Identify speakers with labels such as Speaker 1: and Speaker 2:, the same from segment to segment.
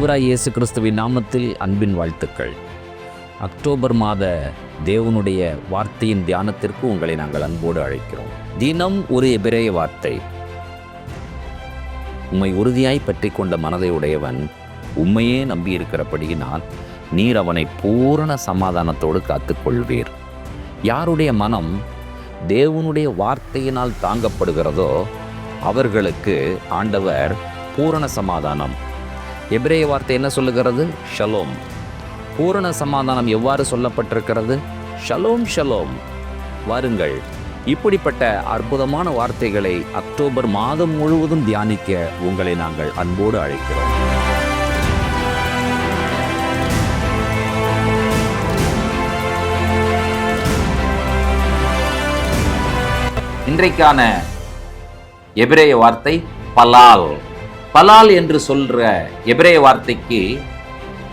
Speaker 1: ஆண்டவராய் இயேசு கிறிஸ்துவின் நாமத்தில் அன்பின் வாழ்த்துக்கள். அக்டோபர் மாத தேவனுடைய வார்த்தையின் தியானத்திற்கு உங்களை நாங்கள் அன்போடு அழைக்கிறோம். தினம் ஒரு எபிரேய வார்த்தை. உம்மை உறுதியாய் பற்றி கொண்ட மனதை உடையவன் உம்மையே நம்பியிருக்கிறபடியினால் நீர் அவனை பூரண சமாதானத்தோடு காத்துக்கொள்வீர். யாருடைய மனம் தேவனுடைய வார்த்தையினால் தாங்கப்படுகிறதோ அவர்களுக்கு ஆண்டவர் பூரண சமாதானம். எபிரேய வார்த்தை என்ன சொல்லுகிறது? ஷலோம். பூரண சமாதானம் எவ்வாறு சொல்லப்பட்டிருக்கிறது? Shalom shalom. வாருங்கள், இப்படிப்பட்ட அற்புதமான வார்த்தைகளை அக்டோபர் மாதம் முழுவதும் தியானிக்க உங்களை நாங்கள் அன்போடு அழைக்கிறோம். இன்றைக்கான எபிரேய வார்த்தை பலால். பலால் என்று சொல்ற எபிரேய வார்த்தைக்கு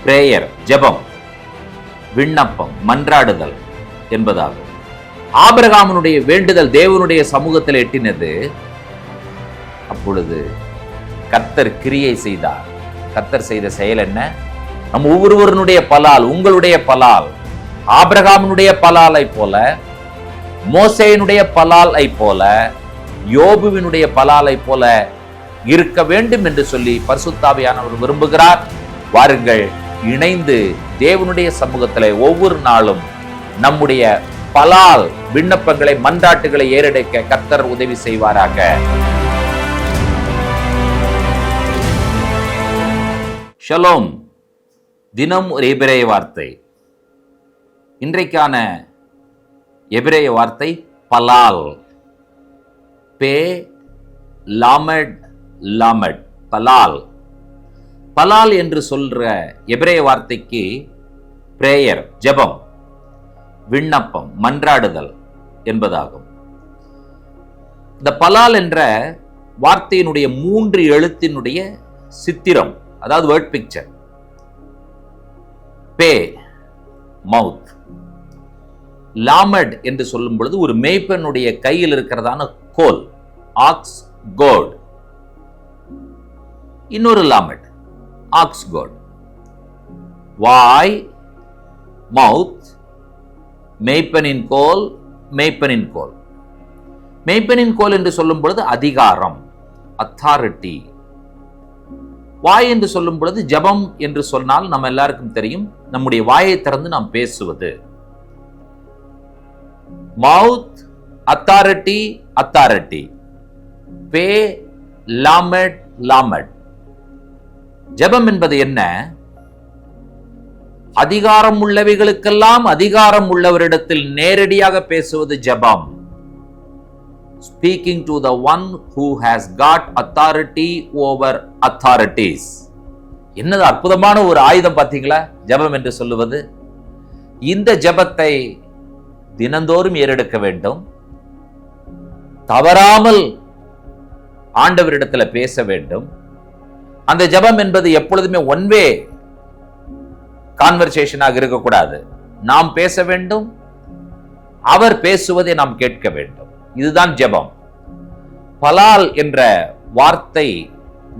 Speaker 1: பிரேயர், ஜெபம், விண்ணப்பம், மன்றாடுதல் என்பதாகும். ஆபிரகாமுடைய வேண்டுதல் தேவனுடைய சமூகத்தில் எட்டினது. அப்பொழுது கர்த்தர் கிரியை செய்தார். கர்த்தர் செய்த செயல் என்ன? நம் ஒவ்வொருவருடைய பலால், உங்களுடைய பலால், ஆபிரகாமுடைய பலாலை போல, மோசேயினுடைய பலாலை போல, யோபுவினுடைய பலாலை போல இருக்க வேண்டும் என்று சொல்லி பரிசுத்தாவியானவர் விரும்புகிறார். வாருங்கள், இணைந்து தேவனுடைய சமூகத்திலே ஒவ்வொரு நாளும் நம்முடைய பலால் விண்ணப்பங்களை, மன்றாட்டுகளை ஏறெடுக்க கர்த்தர் உதவி செய்வாராக. ஷலோம். தினம் ஒரு எபிரேய வார்த்தை. இன்றைக்கான எபிரேய வார்த்தை பலால். பே லாமட் லாமட், பலால். பலால் என்று சொல்ற எபிரேய வார்த்தைக்கு பிரேயர், ஜெபம், விண்ணப்பம், மன்றாடுதல் என்பதாகும். இந்த பலால் என்ற வார்த்தையினுடைய 3 எழுத்தினுடைய சித்திரம், அதாவது வேர்ட் பிக்சர். பே, மவுத். லாமட் என்று சொல்லும் பொழுது ஒரு மேய்ப்பனுடைய கையில் இருக்கிறதான கோல், ஆக்ஸ் கோட். இன்னொரு லாமட், ஆக்ஸ் கோட். வாய், மவுத், மேய்ப்பனின் கோல், மேய்ப்பனின் கோல். மேய்ப்பனின் கோல் என்று சொல்லும் பொழுது அதிகாரம், அத்தாரிட்டி. வாய் என்று சொல்லும் பொழுது ஜெபம் என்று சொன்னால் நம்ம எல்லாருக்கும் தெரியும், நம்முடைய வாயை திறந்து நாம் பேசுவது. மவுத், அத்தாரிட்டி, அத்தாரிட்டி. பே, லாமட், லாமட். ஜெபம் என்பது என்ன? அதிகாரம் உள்ளவைகளுக்கெல்லாம் அதிகாரம் உள்ளவரிடத்தில் நேரடியாக பேசுவது ஜெபம். Speaking to the one who has got authority over authorities. என்னது அற்புதமான ஒரு ஆயுதம் பார்த்தீங்களா ஜெபம் என்று சொல்லுவது. இந்த ஜெபத்தை தினந்தோறும் ஏறெடுக்க வேண்டும். தவறாமல் ஆண்டவரிடத்தில் பேச வேண்டும். அந்த ஜெபம் என்பது எப்பொழுதுமே ஒன் வே கான்வர்சேஷனாக இருக்கக்கூடாது. நாம் பேச வேண்டும், அவர் பேசுவதை நாம் கேட்க வேண்டும். இதுதான் ஜெபம். பலால் என்ற வார்த்தை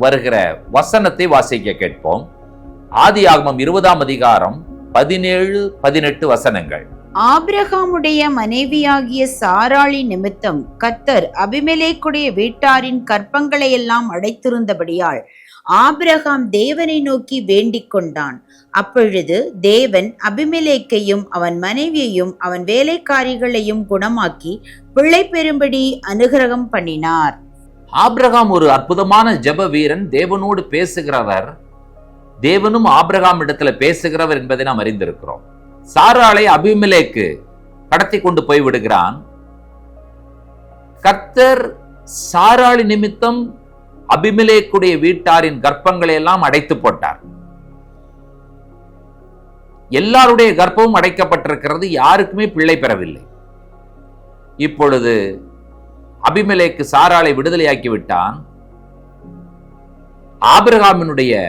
Speaker 1: வருகிற வசனத்தை வாசிக்க கேட்போம். ஆதியாகமம் 20ஆம் அதிகாரம் 17-18 வசனங்கள்.
Speaker 2: ஆபிரகாமுடைய மனைவியாகிய சாராளி நிமித்தம் கர்த்தர் அபிமெலேக்குடைய வீட்டாரின் கற்பங்களை எல்லாம் அடைத்திருந்தபடியால் ஆபிரகாம் தேவனை நோக்கி வேண்டிக் கொண்டான். அப்பொழுது தேவன் அபிமெலேக்கையும் அவன் மனைவியையும் அவன் வேலைக்காரிகளையும் குணமாக்கி பிள்ளை பெறும்படி அனுகிரகம் பண்ணினார்.
Speaker 1: ஆபிரகாம் ஒரு அற்புதமான ஜெப வீரன், தேவனோடு பேசுகிறவர், தேவனும் ஆபிரகாம் இடத்துல பேசுகிறவர் என்பதை நாம் அறிந்திருக்கிறோம். சாராளை அபிமெலேக்கு கடத்தி கொண்டு போய் விடுகிறான். கர்த்தர் சாராளி நிமித்தம் அபிமெலேக்குடைய வீட்டாரின் கர்ப்பங்களை எல்லாம் அடைத்து போட்டார். எல்லாருடைய கர்ப்பமும் அடைக்கப்பட்டிருக்கிறது, யாருக்குமே பிள்ளை பெறவில்லை. இப்பொழுது அபிமெலேக்கு சாராளை விடுதலையாக்கி விட்டான். ஆபிரகாமினுடைய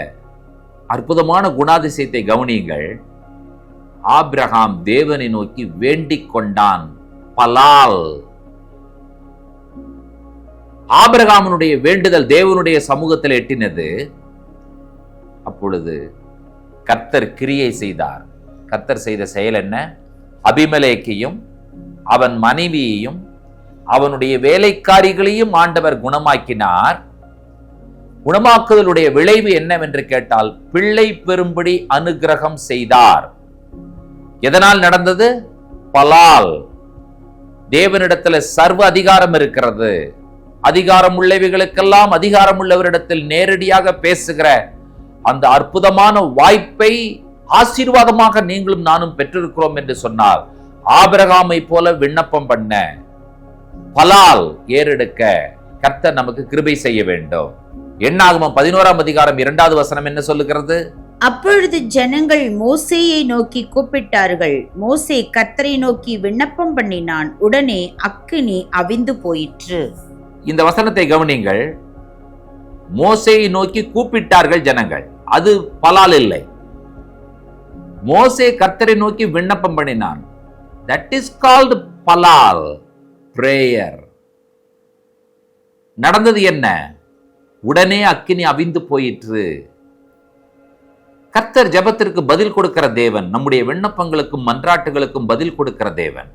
Speaker 1: அற்புதமான குணாதிசயத்தை கவனியுங்கள். ஆபிரகாம் தேவனை நோக்கி வேண்டிக் கொண்டான். பலால். ஆபிரகாமுடைய வேண்டுதல் தேவனுடைய சமூகத்தில் எட்டினது. அப்பொழுது கர்த்தர் கிரியை செய்தார். கர்த்தர் செய்த செயல் என்ன? அபிமெலேக்கையும் அவன் மனைவியையும் அவனுடைய வேலைக்காரிகளையும் ஆண்டவர் குணமாக்கினார். குணமாக்குதலுடைய விளைவு என்னவென்று கேட்டால், பிள்ளை பெறும்படி அனுக்கிரகம் செய்தார். எதனால் நடந்தது? பலால். தேவனிடத்தில் சர்வ அதிகாரம் இருக்கிறது. அதிகாரம் உள்ளவைகளுக்கெல்லாம் அதிகாரம் உள்ளவரிடத்தில் நேரடியாக பேசுகிற அந்த அற்புதமான வாய்ப்பை ஆசீர்வாதமாக நீங்களும் நானும் பெற்றிருக்கிறோம் என்று சொன்னார். ஆபிரகாமை போல விண்ணப்பம் பண்ண, பலால் ஏறெடுக்க கர்த்தர் நமக்கு கிருபை செய்ய வேண்டும். என்னாகமம் 11ஆம் அதிகாரம் 2வது வசனம் என்ன சொல்லுகிறது?
Speaker 2: அப்பொழுது ஜனங்கள் மோசேயை நோக்கி கூப்பிட்டார்கள். மோசே கர்த்தரை நோக்கி விண்ணப்பம் பண்ணினான். உடனே அக்கினி அவிந்து போயிற்று.
Speaker 1: இந்த வசனத்தை கவனிங்கள். மோசேயை நோக்கி கூப்பிட்டார்கள் ஜனங்கள். அது பலால் இல்லை. மோசே கர்த்தரை நோக்கி விண்ணப்பம் பண்ணினான். That is called பலால், prayer. நடந்தது என்ன? உடனே அக்கினி அவிந்து போயிற்று. கர்த்தர் ஜெபத்திற்கு பதில் கொடுக்கிற தேவன். நம்முடைய விண்ணப்பங்களுக்கும் மன்றாட்டுகளுக்கும் பதில் கொடுக்கிற தேவன்.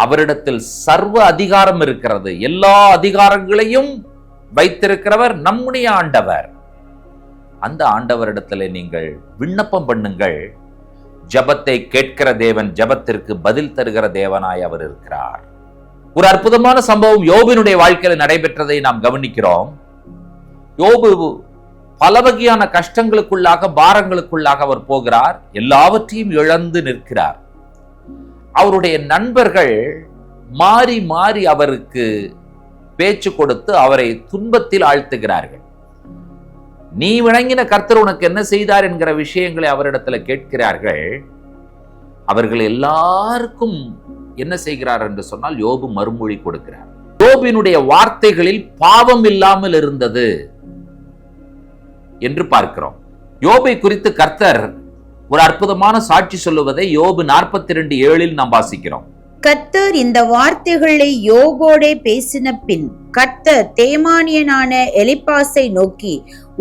Speaker 1: அவரிடத்தில் சர்வ அதிகாரம் இருக்கிறது. எல்லா அதிகாரங்களையும் வைத்திருக்கிறவர் நம்முடைய ஆண்டவர். அந்த ஆண்டவரிடத்தில் நீங்கள் விண்ணப்பம் பண்ணுங்கள். ஜெபத்தை கேட்கிற தேவன், ஜெபத்திற்கு பதில் தருகிற தேவனாய் அவர் இருக்கிறார். ஒரு அற்புதமான சம்பவம் யோபினுடைய வாழ்க்கையில் நடைபெற்றதை நாம் கவனிக்கிறோம். யோபு பல வகையான கஷ்டங்களுக்குள்ளாக, பாரங்களுக்குள்ளாக அவர் போகிறார். எல்லாவற்றையும் இழந்து நிற்கிறார். அவருடைய நண்பர்கள் மாறி மாறி அவருக்கு பேச்சு கொடுத்து அவரை துன்பத்தில் ஆழ்த்துகிறார்கள். நீ வணங்கின கர்த்தர் உனக்கு என்ன செய்தார் என்கிற விஷயங்களை அவரிடத்தில் கேட்கிறார்கள். அவர்கள் எல்லாருக்கும் என்ன செய்கிறார் என்று சொன்னால், யோபு மறுமொழி கொடுக்கிறார். யோபினுடைய வார்த்தைகளில் பாவம் இல்லாமல் இருந்தது என்று பார்க்கிறோம். யோபை குறித்து கர்த்தர் ஒரு அற்புதமான சாட்சி சொல்லுவதை யோபு 42:7 நாம் வாசிக்கிறோம்.
Speaker 2: கர்த்தர் இந்த வார்த்தைகளை யோபோடே பேசின பின் கர்த்தர் தேமானியனான எலிப்பாசை நோக்கி,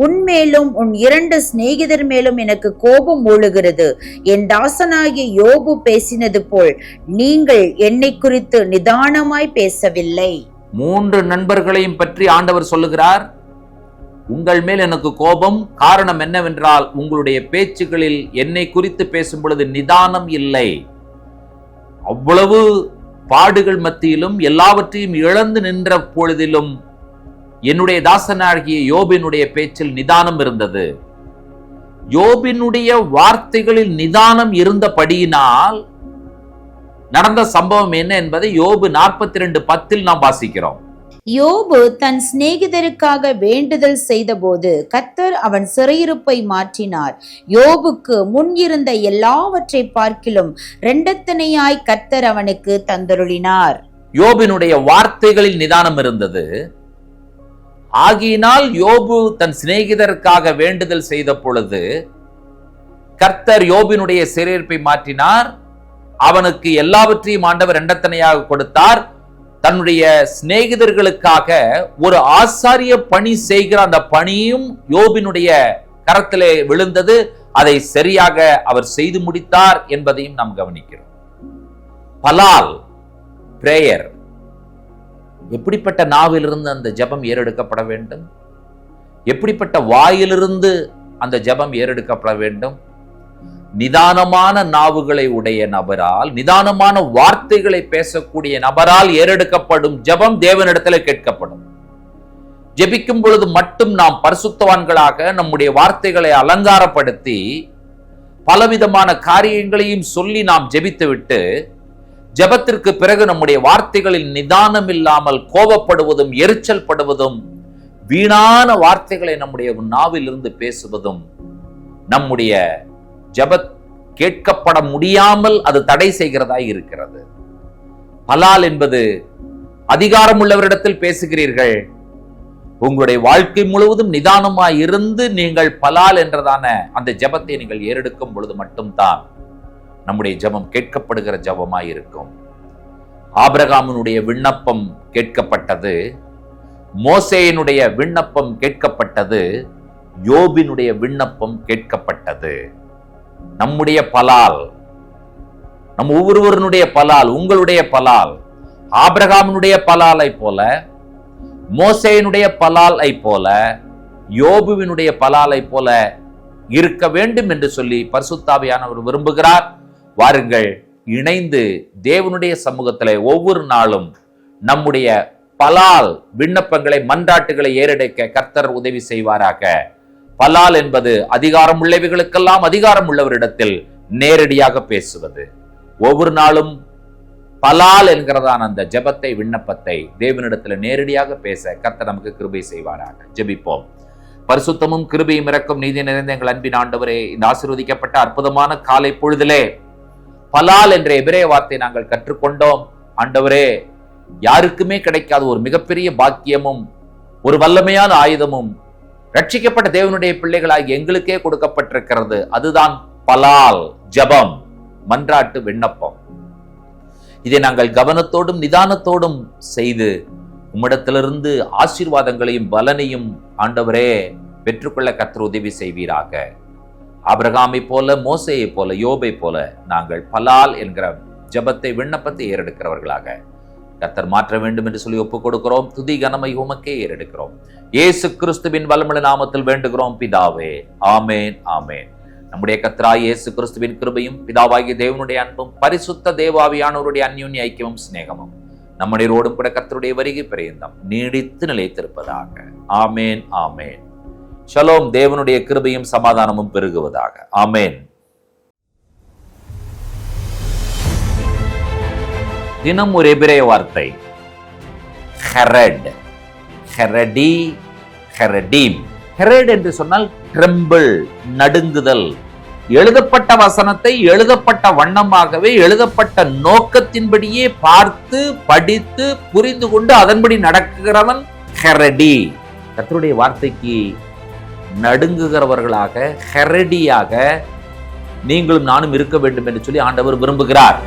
Speaker 2: உன்மேலும் உன் 2 சிநேகிதர் மேலும் எனக்கு கோபம் மூழுகிறது. என் தாசனாகிய யோபு பேசினது போல் நீங்கள் என்னை குறித்து நிதானமாய் பேசவில்லை. 3
Speaker 1: நண்பர்களையும் பற்றி ஆண்டவர் சொல்லுகிறார். உங்கள் மேல் எனக்கு கோபம். காரணம் என்னவென்றால், உங்களுடைய பேச்சுகளில் என்னை குறித்து பேசும் பொழுது நிதானம் இல்லை. அவ்வளவு பாடுகள் மத்தியிலும், எல்லாவற்றையும் இழந்து நின்ற பொழுதிலும் என்னுடைய தாசனாகிய யோபினுடைய பேச்சில் நிதானம் இருந்தது. யோபினுடைய வார்த்தைகளில் நிதானம் இருந்தபடியினால் நடந்த சம்பவம் என்ன என்பதை யோபு 42:10 நாம் வாசிக்கிறோம்.
Speaker 2: யோபு தன் சிநேகிதருக்காக வேண்டுதல் செய்தபோது கர்த்தர் அவன் சிறையிருப்பை மாற்றினார். யோபுக்கு முன் இருந்த எல்லாவற்றை பார்க்கிலும் 2 கர்த்தர் அவனுக்கு தந்தருளினார்.
Speaker 1: யோபினுடைய வார்த்தைகளில் நிதானம் இருந்தது. ஆகியினால் யோபு தன் சிநேகிதருக்காக வேண்டுதல் செய்த பொழுது கர்த்தர் யோபினுடைய சிறையிருப்பை மாற்றினார். அவனுக்கு எல்லாவற்றையும் ஆண்டவர் 2 கொடுத்தார். தன்னுடைய சிநேகிதர்களுக்காக ஒரு ஆசாரிய பணி செய்கிற அந்த பணியும் யோபினுடைய கரத்திலே விழுந்தது. அதை சரியாக அவர் செய்து முடித்தார் என்பதையும் நாம் கவனிக்கிறோம். பலால், பிரேயர். எப்படிப்பட்ட நாவிலிருந்து அந்த ஜெபம் ஏறெடுக்கப்பட வேண்டும்? எப்படிப்பட்ட வாயிலிருந்து அந்த ஜெபம் ஏறெடுக்கப்பட வேண்டும்? நிதானமான நாவுகளை உடைய நபரால், நிதானமான வார்த்தைகளை பேசக்கூடிய நபரால் ஏறெடுக்கப்படும் ஜெபம் தேவனிடத்தில் கேட்கப்படும். ஜெபிக்கும் பொழுது மட்டும் நாம் பரிசுத்தவான்களாக நம்முடைய வார்த்தைகளை அலங்காரப்படுத்தி பலவிதமான காரியங்களையும் சொல்லி நாம் ஜெபித்துவிட்டு, ஜெபத்திற்கு பிறகு நம்முடைய வார்த்தைகளில் நிதானம் இல்லாமல் கோபப்படுவதும், எரிச்சல் படுவதும், வீணான வார்த்தைகளை நம்முடைய நாவிலிருந்து பேசுவதும் நம்முடைய ஜெப கேட்கப்பட முடியாமல் அது தடை செய்கிறதாய் இருக்கிறது. பலால் என்பது அதிகாரம் உள்ளவரிடத்தில் பேசுகிறீர்கள். உங்களுடைய வாழ்க்கை முழுவதும் நிதானமாய் இருந்து நீங்கள் பலால் என்றதான அந்த ஜெபத்தை நீங்கள் ஏறெடுக்கும் பொழுது மட்டும்தான் நம்முடைய ஜெபம் கேட்கப்படுகிற ஜெபமாய் இருக்கும். ஆபிரகாமினுடைய விண்ணப்பம் கேட்கப்பட்டது. மோசேயினுடைய விண்ணப்பம் கேட்கப்பட்டது. யோபினுடைய விண்ணப்பம் கேட்கப்பட்டது. நம்முடைய பலால், நம் ஒவ்வொருவருடைய பலால், உங்களுடைய பலால் ஆபிரகாமினுடைய பலாலை போல, மோசேயினுடைய பலாலை போல, யோபுவினுடைய பலாலை போல இருக்க வேண்டும் என்று சொல்லி பரிசுத்தாவியானவர் விரும்புகிறார். வாருங்கள், இணைந்து தேவனுடைய சமூகத்திலே ஒவ்வொரு நாளும் நம்முடைய பலால் விண்ணப்பங்களை, மன்றாட்டுகளை ஏறெடுக்க கர்த்தர் உதவி செய்வாராக. பலால் என்பது அதிகாரம் உள்ளவைகளுக்கெல்லாம் அதிகாரம் உள்ளவரிடத்தில் நேரடியாக பேசுவது. ஒவ்வொரு நாளும் பலால் என்கிறதான அந்த ஜெபத்தை, விண்ணப்பத்தை தேவனிடத்தில் நேரடியாக பேச கர்த்தர் நமக்கு கிருபை செய்வாராக. ஜெபிப்போம். பரிசுத்தமும் கிருபையும் இரக்கம் நீதி நிறைந்த எங்கள் அன்பின் ஆண்டவரே, இந்த ஆசீர்வதிக்கப்பட்ட அற்புதமான காலை பொழுதிலே பலால் என்ற எபிரேய வார்த்தை நாங்கள் கற்றுக்கொண்டோம். ஆண்டவரே, யாருக்குமே கிடைக்காத ஒரு மிகப்பெரிய பாக்கியமும் ஒரு வல்லமையான ஆயுதமும் ரட்சிக்கப்பட்ட தேவனுடைய பிள்ளைகளாகி எங்களுக்கே கொடுக்கப்பட்டிருக்கிறது. அதுதான் பலால், ஜெபம், மன்றாட்டு, விண்ணப்பம். இதை நாங்கள் கவனத்தோடும் நிதானத்தோடும் செய்து உம்மிடத்திலிருந்து ஆசீர்வாதங்களையும் பலனையும் ஆண்டவரே பெற்றுக்கொள்ள கர்த்தர் உதவி செய்வீராக. ஆபிரகாமை போல, மோசேயை போல, யோபை போல நாங்கள் பலால் என்கிற ஜெபத்தை, விண்ணப்பத்தை ஏறெடுக்கிறவர்களாக கர்த்தர் மாற்ற வேண்டும் என்று சொல்லி ஒப்புக் கொடுக்கிறோம். துதி கனமை உமக்கே ஏறெடுக்கிறோம். இயேசு கிறிஸ்துவின் வல்லமையுள்ள நாமத்தில் வேண்டுகிறோம் பிதாவே. ஆமேன், ஆமேன். நம்முடைய கர்த்தராகிய இயேசு கிறிஸ்துவின் கிருபையும் பிதாவாகிய தேவனுடைய அன்பும் பரிசுத்த தேவாவியானவருடைய அந்யோன்ய ஐக்கியமும் சிநேகமும் நம்முடையோடும் கூட கர்த்தருடைய வருகை பரியந்தம் நீடித்து நிலைத்திருப்பதாக. ஆமேன், ஆமேன். ஷலோம். தேவனுடைய கிருபையும் சமாதானமும் பெருகுவதாக. ஆமேன். தினம் ஒரு எபிரேய வார்த்தை, ஹெரட், ஹெரடி, ஹெரடீம். ஹெரட் என்று சொன்னால் ட்ரெம்பிள், நடுங்குதல். எழுதப்பட்ட வசனத்தை எழுதப்பட்ட வண்ணமாகவே, எழுதப்பட்ட நோக்கத்தின்படியே பார்த்து, படித்து, புரிந்து கொண்டு அதன்படி நடக்குகிறவன் ஹெரடி. கர்த்தருடைய வார்த்தைக்கு நடுங்குகிறவர்களாக, ஹெரடியாக நீங்களும் நானும் இருக்க வேண்டும் என்று சொல்லி ஆண்டவர் விரும்புகிறார்.